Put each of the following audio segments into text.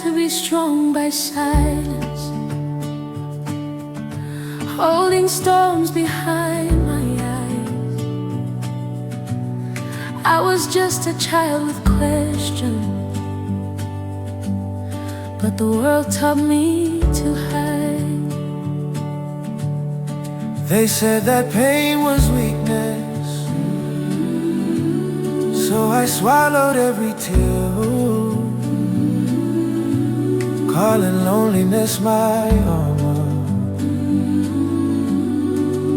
to be strong by silence, holding storms behind my eyes. I was just a child with questions, but the world taught me to hide. They said that pain was weakness, so I swallowed every tear, calling loneliness my armor,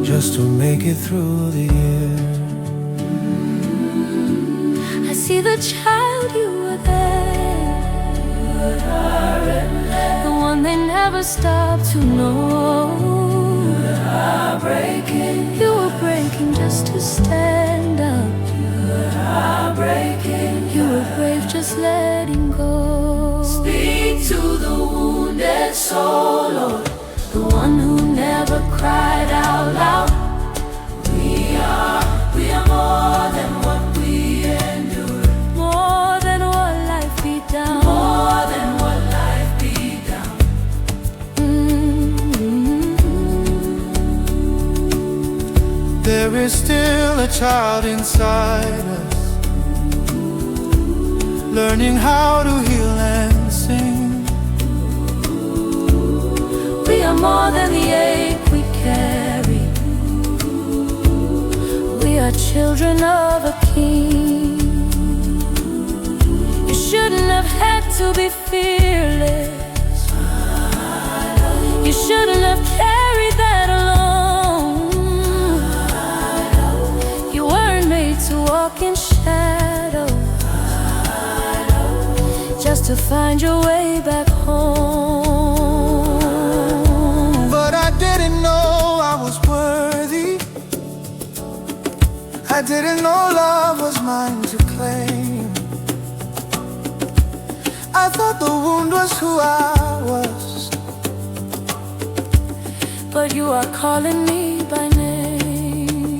just to make it through the year. I see the child, you were there, the one they never stopped to know. Heartbreaking, you were breaking just to stand up. Heartbreaking, you were brave just letting go. Speak to the wounded soul, Lord, the one who never cried out loud. We are more than what we endure, more than what life beat down, more than what life beat down. There is still a child inside us, learning how to heal and sing. We are more than the ache we carry. We are children of a king. You shouldn't have had to be fearless. You shouldn't have carried that alone. You weren't made to walk in shadows, just to find your way back home. But I didn't know I was worthy. I didn't know love was mine to claim. I thought the wound was who I was, but you are calling me by name.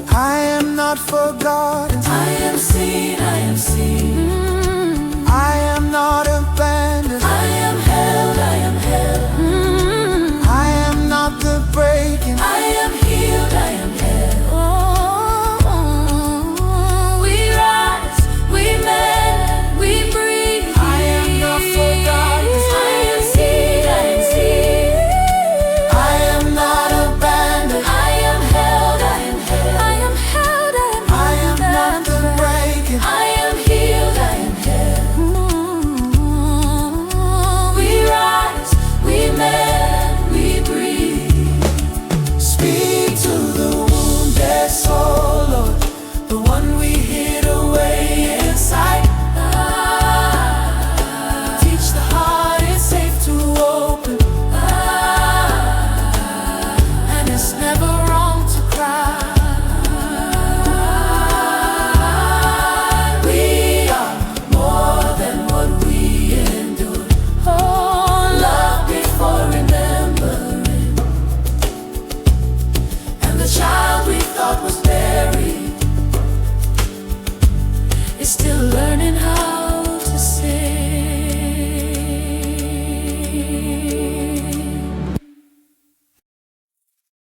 I am not forgotten. I am seen, I am seen. I am not abandoned. I am held, I am held. I am not the breaking. I am healed, I am held. Oh, we rise, we mend, we breathe. I am not forgotten. I am seen, I am seen. I am not abandoned. I am held, I am held. I am held, I am not the breaking. I am healed, I am held. We rise, we mend, we breathe. Speak to the wounded soul, Lord, the one we hid away inside. Teach the heart it's safe to open, and it's never wrong to cry. We are more than what we endure. Oh, love before remembering, and the child we thought was buried is still